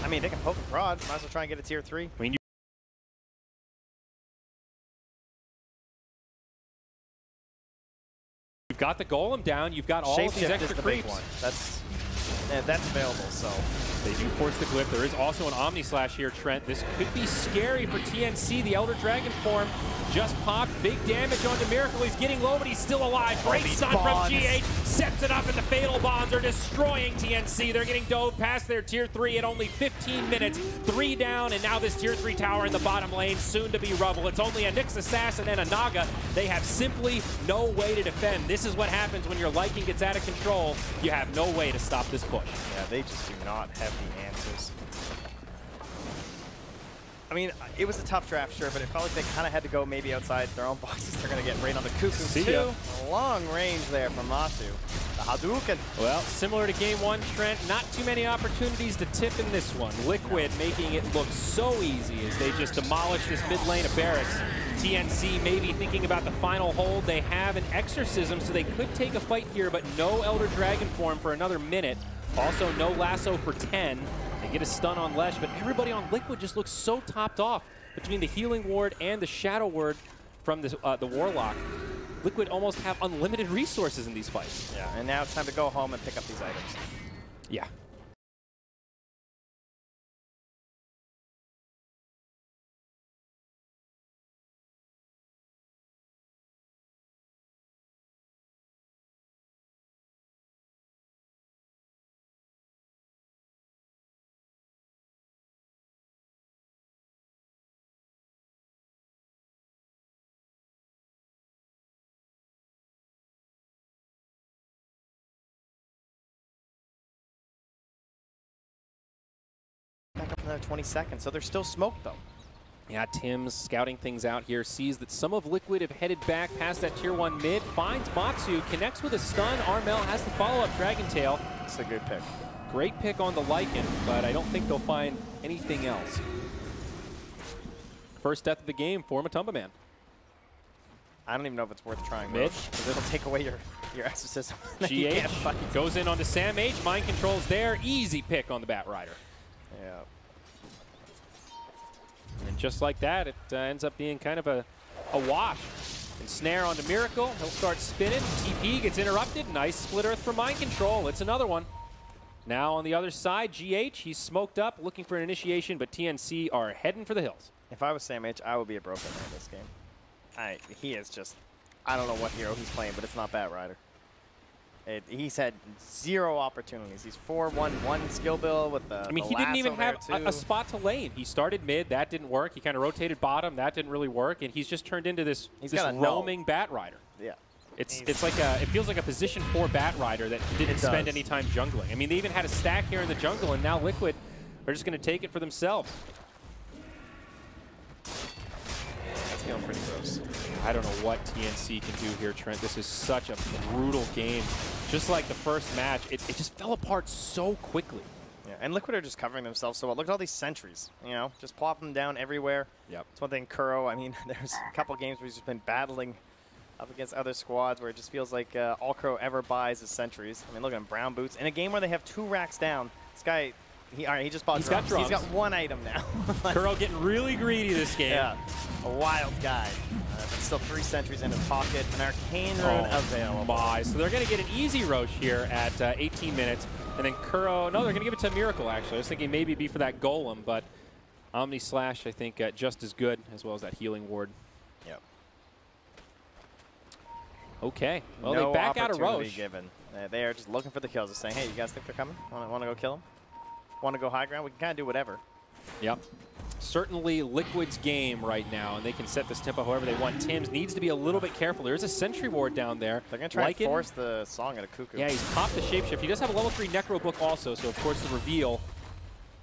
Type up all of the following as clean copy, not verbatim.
I mean, they can poke and prod. Might as well try and get a tier 3. I mean, you've got the golem down. You've got all of these extra creeps. One. That's available. So they do force the glyph. There is also an Omni Slash here, Trent. This could be scary for TNC. The Elder Dragon form just popped. Big damage onto Miracle. He's getting low, but he's still alive. Great stun from GH. Sets it up, and the Fatal Bonds are destroying TNC. They're getting dove past their tier 3 at only 15 minutes. 3 down, and now this tier 3 tower in the bottom lane, soon to be rubble. It's only a Nyx Assassin and a Naga. They have simply no way to defend. This is what happens when your Lycan gets out of control. You have no way to stop this push. Yeah, they just do not have the answers. I mean, it was a tough draft, sure, but it felt like they kind of had to go maybe outside their own boxes. They're going to get right on the Cuckoo, too. Long range there from Masu. The Hadouken. Well, similar to game 1, Trent, not too many opportunities to tip in this one. Liquid making it look so easy as they just demolish this mid lane of Barracks. TNC maybe thinking about the final hold. They have an Exorcism, so they could take a fight here, but no Elder Dragon form for another minute. Also, no lasso for 10. They get a stun on Lesh, but everybody on Liquid just looks so topped off between the Healing Ward and the Shadow Ward from this, the Warlock. Liquid almost have unlimited resources in these fights. Yeah, and now it's time to go home and pick up these items. Yeah. Back up another 20 seconds, so they're still smoked though. Yeah, Tim's scouting things out here, sees that some of Liquid have headed back past that tier 1 mid, finds Matsu, connects with a stun. Armel has the follow-up Dragon Tail. It's a good pick. Great pick on the Lycan, but I don't think they'll find anything else. First death of the game for Matumba Man. I don't even know if it's worth trying. Mid. Because it'll take away your Exorcism. GH goes in onto Sam H. Mind controls there. Easy pick on the Bat Rider. Yeah. And just like that, it ends up being kind of a wash. And snare onto Miracle. He'll start spinning. TP gets interrupted. Nice split earth for Mind Control. It's another one. Now on the other side, GH, he's smoked up, looking for an initiation, but TNC are heading for the hills. If I was Sam H, I would be a broken man in this game. He is just, I don't know what hero he's playing, but it's not Bat Rider. He's had 0 opportunities. He's 4-1-1 skill build with the he didn't even have a spot to lane. He started mid, that didn't work. He kind of rotated bottom, that didn't really work, and he's just turned into this roaming Bat Rider. Yeah. It's like it feels like a position 4 Bat Rider that didn't spend any time jungling. I mean, they even had a stack here in the jungle, and now Liquid are just going to take it for themselves. That's feeling pretty gross. I don't know what TNC can do here, Trent. This is such a brutal game. Just like the first match, it just fell apart so quickly. Yeah, and Liquid are just covering themselves so well. Look at all these sentries, you know, just plop them down everywhere. Yep. It's one thing, Kuro, I mean, there's a couple games where he's just been battling up against other squads where it just feels like all Kuro ever buys is sentries. I mean, look at him, brown boots. In a game where they have 2 racks down, this guy, all right, he just bought drums. He's got 1 item now. Kuro getting really greedy this game. Yeah, a wild guy. But still 3 sentries in his pocket, an Arcane Rune available. My. So they're going to get an easy Roche here at 18 minutes. And then Kuro, no, they're going to give it to Miracle, actually. I was thinking maybe it'd be for that Golem, but Omni Slash, I think, just as good, as well as that Healing Ward. Yep. Okay. Well, no they back out of Roche. Given. They are just looking for the kills, just saying, hey, you guys think they're coming? Want to go kill them? Want to go high ground? We can kind of do whatever. Yep. Certainly Liquid's game right now, and they can set this tempo however they want. Tim's needs to be a little bit careful. There's a sentry ward down there. They're going to try and force the song at a Cuckoo. Yeah, he's popped the shapeshift. He does have a level 3 Necro book also, so of course the reveal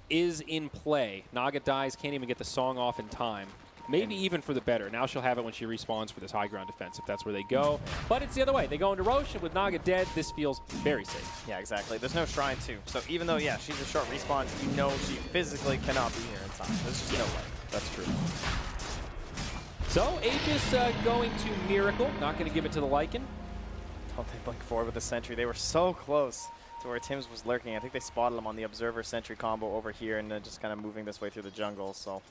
is in play. Naga dies, can't even get the song off in time. Maybe even for the better. Now she'll have it when she respawns for this high ground defense, if that's where they go. But it's the other way. They go into Roche, and with Naga dead, this feels very safe. Yeah, exactly. There's no Shrine, too. So even though, yeah, she's a short respawn, you know she physically cannot be here in time. There's just no way. That's true. So, Aegis going to Miracle. Not going to give it to the Lycan. Don't they blink forward with the sentry? They were so close to where Tim's was lurking. I think they spotted him on the Observer Sentry combo over here and just kind of moving this way through the jungle. So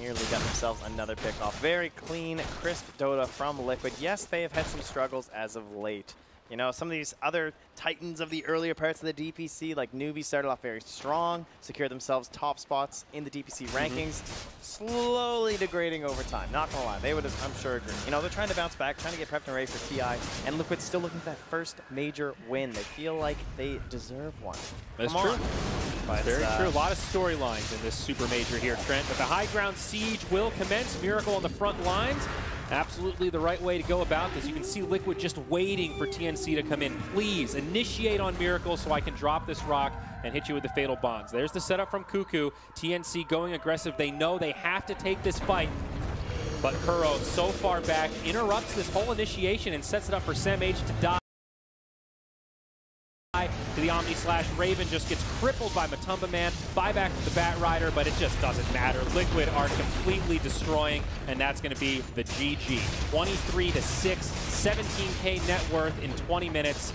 nearly got themselves another pick off. Very clean, crisp Dota from Liquid. Yes, they have had some struggles as of late. You know, some of these other titans of the earlier parts of the DPC, like Newbie, started off very strong, secured themselves top spots in the DPC rankings, slowly degrading over time. Not gonna lie, they would have, I'm sure, agree. You know, they're trying to bounce back, trying to get prepped and ready for TI, and Liquid's still looking for that first major win. They feel like they deserve one. That's true. Very true. A lot of storylines in this super major here, Trent. But the high ground siege will commence. Miracle on the front lines. Absolutely the right way to go about this. You can see Liquid just waiting for TNC to come in. Please initiate on Miracle so I can drop this rock and hit you with the fatal bonds. There's the setup from Cuckoo. TNC going aggressive. They know they have to take this fight. But Kuro, so far back, interrupts this whole initiation and sets it up for SamH to die. To the Omni slash Raven, just gets crippled by Matumba Man. Buyback to the Bat Rider, but it just doesn't matter. Liquid are completely destroying, and that's going to be the GG. 23-6, 17K net worth in 20 minutes.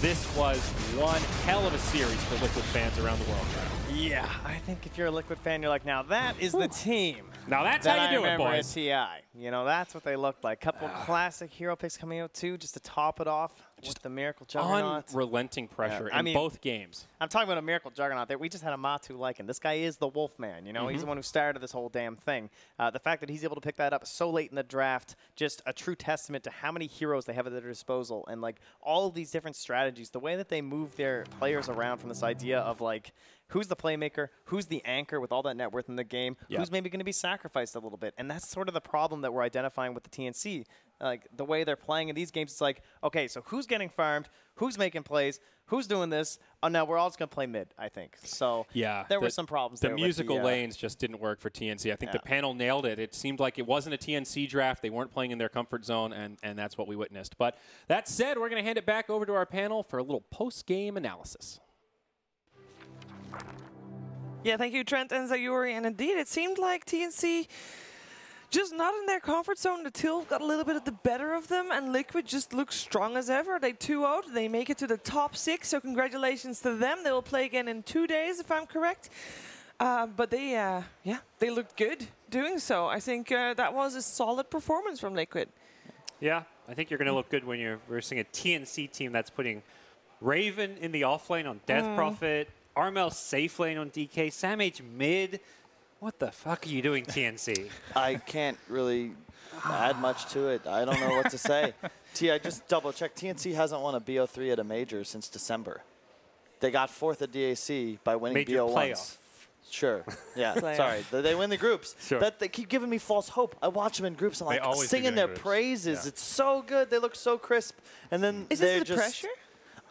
This was one hell of a series for Liquid fans around the world. Yeah, I think if you're a Liquid fan, you're like, now that is the team. Now that's that how you do it, remember boys. At TI. You know, that's what they looked like. Couple classic hero picks coming out too, just to top it off. Just with the Miracle Juggernaut. Unrelenting pressure in both games. I'm talking about a Miracle Juggernaut there. We just had a Matu like him. This guy is the Wolfman, you know? He's the one who started this whole damn thing. The fact that he's able to pick that up so late in the draft, just a true testament to how many heroes they have at their disposal and, like, all of these different strategies. The way that they move their players around from this idea of, like, who's the playmaker, who's the anchor with all that net worth in the game, who's maybe going to be sacrificed a little bit. And that's sort of the problem that we're identifying with the TNC. Like, the way they're playing in these games, it's like, okay, so who's getting farmed, who's making plays, who's doing this? Oh, no, we're all just going to play mid, I think. So yeah, there were some problems there. The musical lanes just didn't work for TNC. I think the panel nailed it. It seemed like it wasn't a TNC draft. They weren't playing in their comfort zone, and that's what we witnessed. But that said, we're going to hand it back over to our panel for a little post-game analysis. Yeah, thank you, Trent and Sayuri. And indeed, it seemed like TNC just not in their comfort zone. The Till got a little bit of the better of them, and Liquid just looks strong as ever. They 2-0'd. They make it to the top 6, so congratulations to them. They will play again in 2 days, if I'm correct. But they, they looked good doing so. I think that was a solid performance from Liquid. Yeah, I think you're going to look good when you're versing a TNC team that's putting Raven in the off lane on Death Prophet, Armel safe lane on DK, SamH mid. What the fuck are you doing, TNC? I can't really add much to it. I don't know what to say. I just double-checked. TNC hasn't won a BO3 at a major since December. They got 4th at DAC by winning major BO1s. Playoff. Sure. Yeah, sorry. They win the groups. Sure. They keep giving me false hope. I watch them in groups. I'm like singing their praises. Yeah. It's so good. They look so crisp. And then Is they're this the just pressure?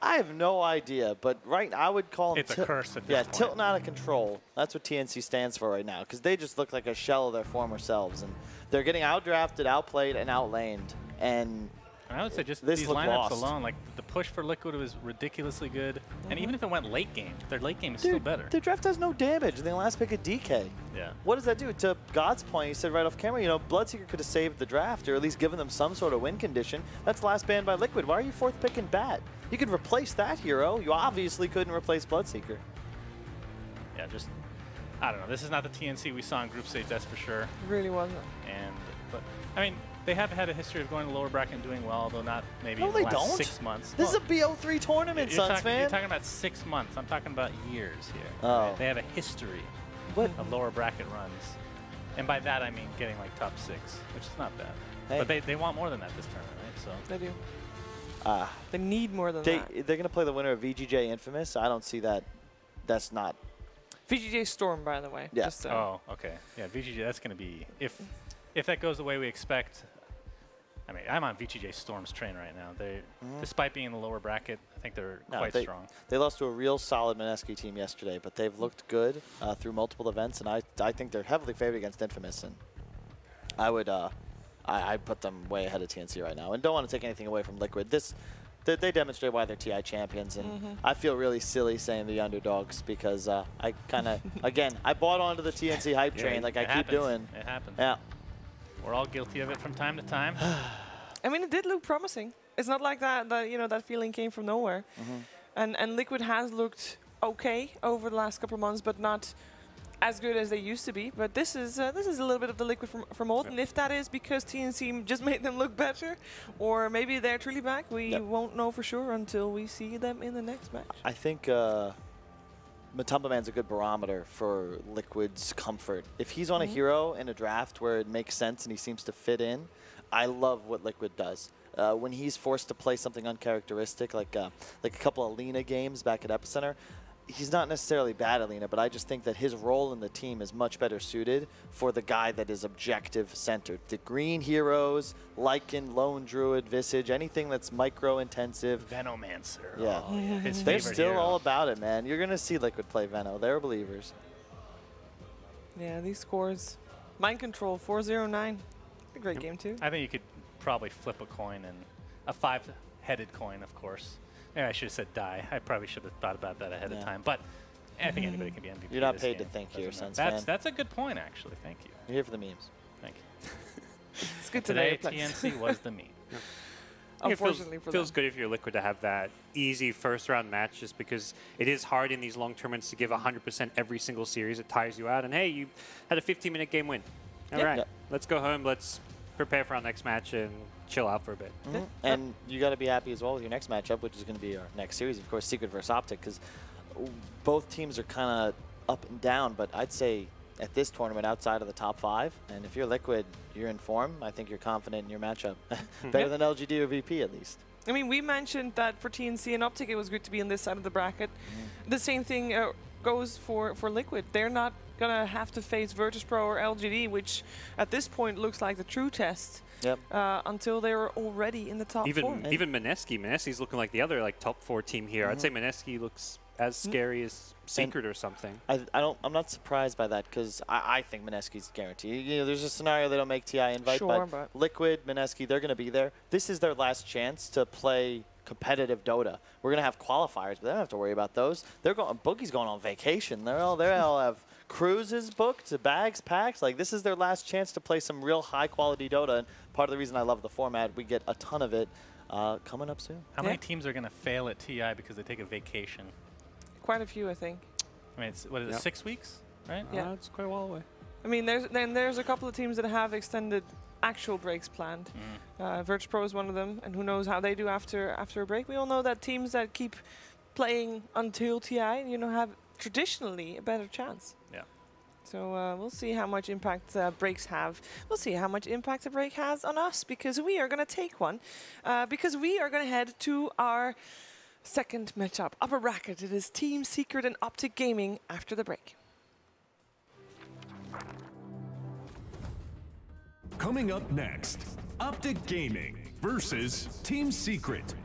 I have no idea, but I would call them it's a curse at this point. tilting out of control. That's what TNC stands for right now, because they just look like a shell of their former selves, and they're getting outdrafted, outplayed, and outlaned. And I would say just this these looked lineups lost. alone, like the push for Liquid was ridiculously good, and even if it went late game, their late game is still better. Their draft has no damage. They last pick a DK. Yeah. What does that do? To God's point, he said right off camera, you know, Bloodseeker could have saved the draft, or at least given them some sort of win condition. That's last banned by Liquid. Why are you 4th picking Bat? You could replace that hero. You obviously couldn't replace Bloodseeker. Yeah, just, I don't know. This is not the TNC we saw in group stage, that's for sure. It really wasn't. But I mean, they have had a history of going to lower bracket and doing well, though not maybe in the last 6 months. This is a BO3 tournament, Suns fan. You're talking about 6 months. I'm talking about years here. Oh. Right? They have a history of lower bracket runs. And by that, I mean getting like top 6, which is not bad. Hey. But they want more than that this tournament, right? So They do. They need more than that. They're going to play the winner of VGJ Infamous. I don't see that. That's not. VGJ Storm, by the way. Yeah. Just, oh, okay. Yeah, VGJ, that's going to be, if that goes the way we expect, I mean, I'm on VGJ Storm's train right now. They, despite being in the lower bracket, I think they're quite strong. They lost to a real solid Mineski team yesterday, but they've looked good through multiple events, and I think they're heavily favored against Infamous, and I would I put them way ahead of TNC right now, and don't want to take anything away from Liquid. They demonstrate why they're TI champions, and I feel really silly saying the underdogs because I kind of, again, I bought onto the TNC hype train like I keep doing. It happens. Yeah. We're all guilty of it from time to time. I mean, it did look promising. It's not like that you know, that feeling came from nowhere. And Liquid has looked okay over the last couple of months, but not as good as they used to be. But this is a little bit of the Liquid from old, and if that is because TNC just made them look better, or maybe they're truly back, we won't know for sure until we see them in the next match. I think Matumba Man's a good barometer for Liquid's comfort. If he's on a hero in a draft where it makes sense and he seems to fit in, I love what Liquid does. When he's forced to play something uncharacteristic, like a couple of Lina games back at Epicenter, he's not necessarily bad at Lina, but I just think that his role in the team is much better suited for the guy that is objective-centered. The green heroes, Lycan, Lone Druid, Visage, anything that's micro-intensive. Venomancer. Yeah. Oh, yeah. His They're favorite still hero. all about it, man. You're going to see Liquid play Veno. They're believers. Yeah, these scores. Mind Control, 4-0-9. A great game, too. I think you could probably flip a coin, and a 5-headed coin, of course. Maybe I should have said die. I probably should have thought about that ahead of time. But I think anybody can be MVP. You're not this paid to game. think here, Sens That's a good point, actually. Thank you. You're here for the memes. Thank you. It's good Today, TNC was the meme. Unfortunately it for feels them. good if you're Liquid to have that easy first-round match, just because it is hard in these long tournaments to give 100% every single series. It tires you out. And hey, you had a 15-minute game win. All right, let's go home. Let's prepare for our next match and chill out for a bit. And you got to be happy as well with your next matchup, which is going to be our next series, of course, Secret versus Optic, because both teams are kind of up and down, but I'd say at this tournament outside of the top 5, and if you're Liquid, you're in form, I think you're confident in your matchup. Better than LGD or VP, at least. I mean, we mentioned that for TNC and Optic, it was good to be on this side of the bracket. The same thing goes for Liquid. They're not going to have to face Virtus.pro or LGD, which at this point looks like the true test. Until they were already in the top 4. Even Mineski. Mineski's looking like the other top 4 team here. I'd say Mineski looks as scary as Secret or something. I'm not surprised by that, because I think Mineski's guaranteed. You know, there's a scenario they don't make TI invite, but Liquid, Mineski, they're going to be there. This is their last chance to play competitive Dota. We're going to have qualifiers, but they don't have to worry about those. They're going. Boogie's going on vacation. They all have cruises booked, bags packed. Like, this is their last chance to play some real high-quality Dota. And part of the reason I love the format, we get a ton of it coming up soon. How many teams are going to fail at TI because they take a vacation? Quite a few, I think. I mean, it's, what is it, 6 weeks, right? Yeah. It's quite a while away. I mean, there's a couple of teams that have extended actual breaks planned. Virtus.pro is one of them, and who knows how they do after a break. We all know that teams that keep playing until TI, you know, have traditionally a better chance. Yeah. So we'll see how much impact breaks have. We'll see how much impact a break has on us, because we are going to take one. Because we are going to head to our second matchup. Upper bracket, it is Team Secret and Optic Gaming after the break. Coming up next, Optic Gaming versus Team Secret.